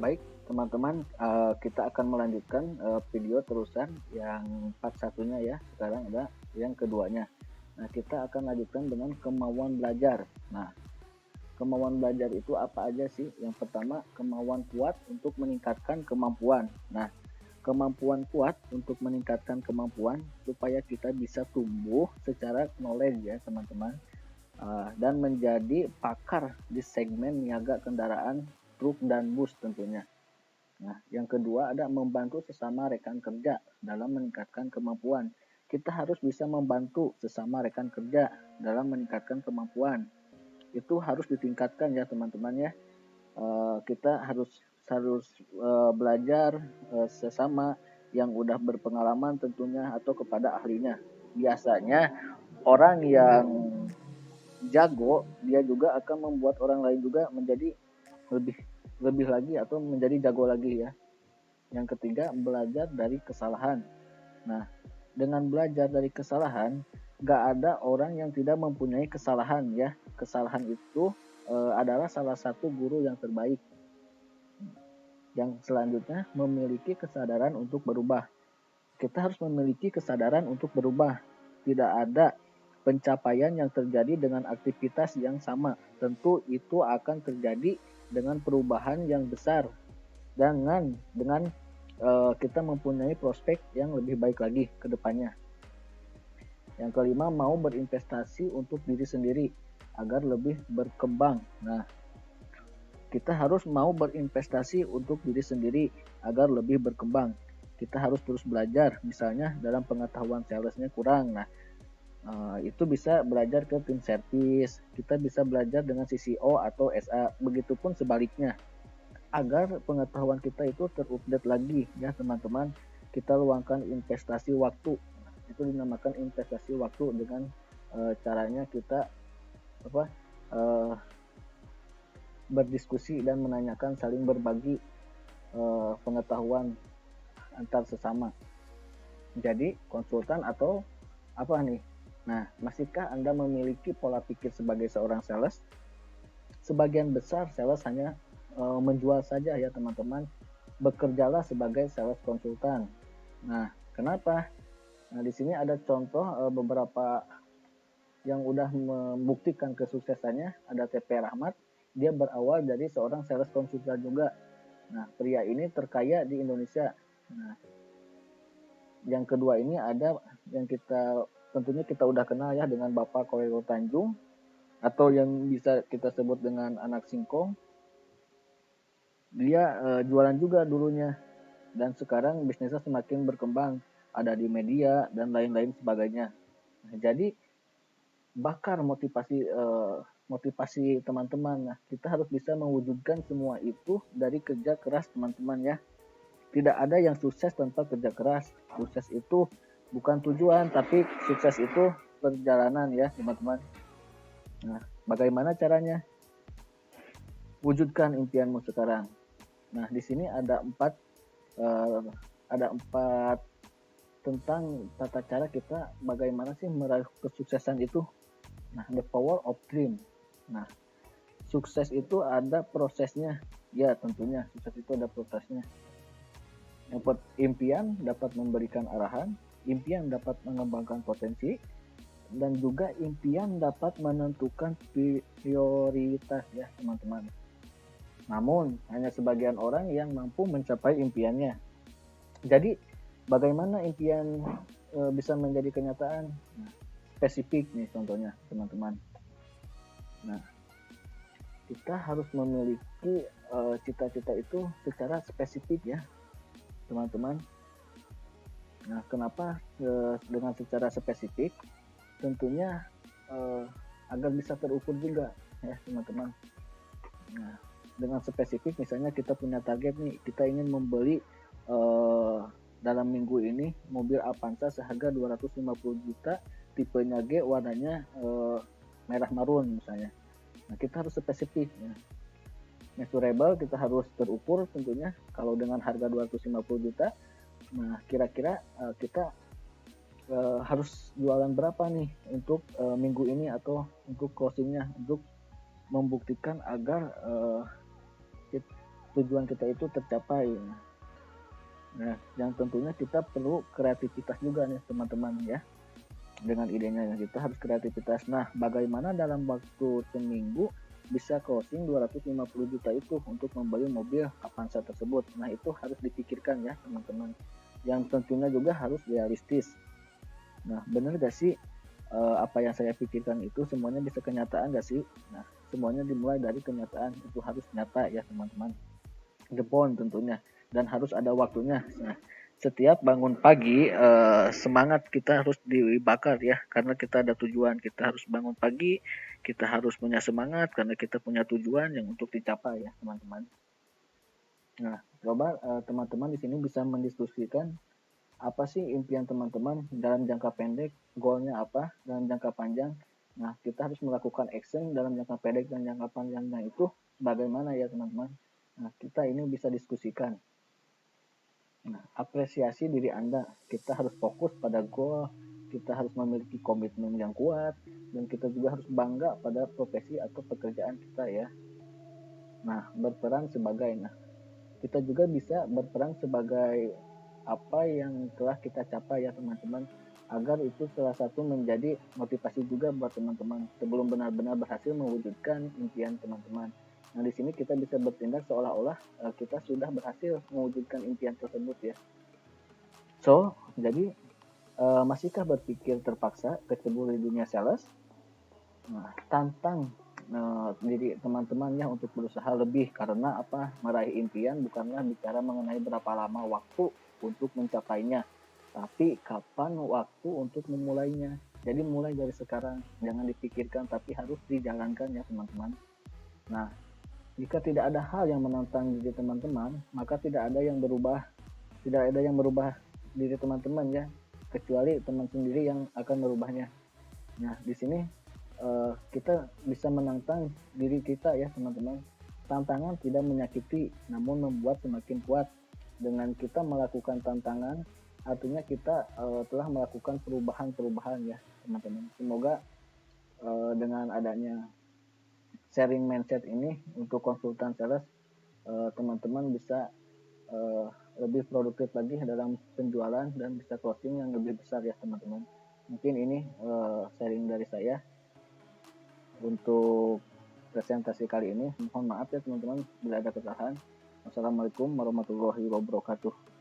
Baik, teman-teman, kita akan melanjutkan video terusan yang part satunya ya. Sekarang ada yang keduanya. Nah, kita akan lanjutkan dengan kemauan belajar. Nah, kemauan belajar itu apa aja sih? Yang pertama, kemauan kuat untuk meningkatkan kemampuan. Nah, kemampuan kuat untuk meningkatkan kemampuan supaya kita bisa tumbuh secara knowledge ya, teman-teman. Dan menjadi pakar di segmen niaga kendaraan truk dan bus tentunya. Nah, yang kedua ada membantu sesama rekan kerja dalam meningkatkan kemampuan. Kita harus bisa membantu sesama rekan kerja dalam meningkatkan kemampuan. Itu harus ditingkatkan ya teman-teman ya. Kita harus harus belajar sesama yang udah berpengalaman tentunya atau kepada ahlinya. Biasanya orang yang jago dia juga akan membuat orang lain juga menjadi lebih lebih lagi atau menjadi jago lagi ya. Yang ketiga, belajar dari kesalahan. Nah, dengan belajar dari kesalahan, gak ada orang yang tidak mempunyai kesalahan ya. Kesalahan itu adalah salah satu guru yang terbaik. Yang selanjutnya, memiliki kesadaran untuk berubah. Kita harus memiliki kesadaran untuk berubah. Tidak ada pencapaian yang terjadi dengan aktivitas yang sama. Tentu itu akan terjadi dengan perubahan yang besar. Dengan kita mempunyai prospek yang lebih baik lagi ke depannya. Yang kelima, mau berinvestasi untuk diri sendiri agar lebih berkembang. Nah, kita harus mau berinvestasi untuk diri sendiri agar lebih berkembang. Kita harus terus belajar, misalnya dalam pengetahuan salesnya kurang. Nah, itu bisa belajar ke tim service, kita bisa belajar dengan CCO atau SA, begitupun sebaliknya. Agar pengetahuan kita itu terupdate lagi ya teman-teman, kita luangkan investasi waktu. Itu dinamakan investasi waktu dengan caranya kita berdiskusi dan menanyakan, saling berbagi pengetahuan antar sesama. Jadi konsultan atau apa nih? Nah, masihkah Anda memiliki pola pikir sebagai seorang sales? Sebagian besar sales hanya menjual saja ya teman-teman. Bekerjalah sebagai sales konsultan. Nah, kenapa? Nah, di sini ada contoh beberapa yang udah membuktikan kesuksesannya. Ada TP Rahmat, dia berawal dari seorang sales konsultan juga. Nah, pria ini terkaya di Indonesia. Nah, yang kedua ini ada yang tentunya kita udah kenal ya dengan Bapak Koirul Tanjung, atau yang bisa kita sebut dengan anak singkong. Dia jualan juga dulunya, dan sekarang bisnisnya semakin berkembang, ada di media dan lain-lain sebagainya. Nah, jadi bakar motivasi teman-teman. Nah, kita harus bisa mewujudkan semua itu dari kerja keras teman-teman ya. Tidak ada yang sukses tanpa kerja keras. Sukses itu bukan tujuan, tapi sukses itu perjalanan ya teman-teman. Nah, bagaimana caranya? Wujudkan impianmu sekarang. Nah, di sini ada empat tentang tata cara kita bagaimana sih meraih kesuksesan itu. Nah, the power of dream. Nah, sukses itu ada prosesnya. Ya, tentunya sukses itu ada prosesnya. Impian dapat memberikan arahan, impian dapat mengembangkan potensi, dan juga impian dapat menentukan prioritas ya teman-teman. Namun, hanya sebagian orang yang mampu mencapai impiannya. Jadi, bagaimana impian bisa menjadi kenyataan? Nah, spesifik nih contohnya teman-teman. Nah, kita harus memiliki cita-cita itu secara spesifik ya teman-teman. Nah, kenapa dengan secara spesifik? Tentunya agar bisa terukur juga ya teman-teman. Nah, dengan spesifik misalnya kita punya target nih, kita ingin membeli dalam minggu ini mobil Avanza seharga 250 juta, tipenya G, warnanya merah marun misalnya. Nah, kita harus spesifik ya. Measurable, kita harus terukur tentunya. Kalau dengan harga 250 juta, nah kira-kira kita harus jualan berapa nih untuk minggu ini atau untuk closingnya, untuk membuktikan agar tujuan kita itu tercapai. Nah, yang tentunya kita perlu kreativitas juga nih teman-teman ya. Dengan idenya yang kita harus kreativitas. Nah, bagaimana dalam waktu seminggu bisa closing 250 juta itu untuk membeli mobil Avanza tersebut. Nah, itu harus dipikirkan ya teman-teman. Yang tentunya juga harus realistis. Nah, benar gak sih apa yang saya pikirkan itu semuanya bisa kenyataan gak sih? Nah, semuanya dimulai dari kenyataan, itu harus nyata ya teman-teman. The point tentunya, dan harus ada waktunya. Nah, setiap bangun pagi semangat kita harus dibakar ya, karena kita ada tujuan. Kita harus bangun pagi, kita harus punya semangat karena kita punya tujuan yang untuk dicapai ya teman-teman. Nah, coba teman-teman di sini bisa mendiskusikan apa sih impian teman-teman dalam jangka pendek, goalnya apa dalam jangka panjang. Nah, kita harus melakukan action dalam jangka pendek dan jangka panjangnya itu bagaimana ya teman-teman. Nah, kita ini bisa diskusikan. Nah, apresiasi diri Anda. Kita harus fokus pada goal, kita harus memiliki komitmen yang kuat, dan kita juga harus bangga pada profesi atau pekerjaan kita ya. Nah, berperan sebagai, kita juga bisa berperan sebagai apa yang telah kita capai ya teman-teman, agar itu salah satu menjadi motivasi juga buat teman-teman sebelum benar-benar berhasil mewujudkan impian teman-teman. Nah, di sini kita bisa bertindak seolah-olah kita sudah berhasil mewujudkan impian tersebut ya. So, jadi masihkah berpikir terpaksa kecebur di dunia sales? Nah, tantang diri teman-teman ya untuk berusaha lebih, karena apa? Meraih impian bukanlah bicara mengenai berapa lama waktu untuk mencapainya, tapi kapan waktu untuk memulainya. Jadi mulai dari sekarang, jangan dipikirkan tapi harus dijalankan ya teman-teman. Nah, jika tidak ada hal yang menantang diri teman-teman, maka tidak ada yang berubah diri teman-teman ya, kecuali teman sendiri yang akan merubahnya. Nah, di sini kita bisa menantang diri kita ya teman-teman. Tantangan tidak menyakiti, namun membuat semakin kuat. Dengan kita melakukan tantangan, artinya kita telah melakukan perubahan-perubahan ya teman-teman. Semoga dengan adanya sharing mindset ini untuk konsultan sales, teman-teman bisa lebih produktif lagi dalam penjualan dan bisa closing yang lebih besar ya teman-teman. Mungkin ini sharing dari saya untuk presentasi kali ini. Mohon maaf ya teman-teman bila ada kesalahan. Wassalamualaikum warahmatullahi wabarakatuh.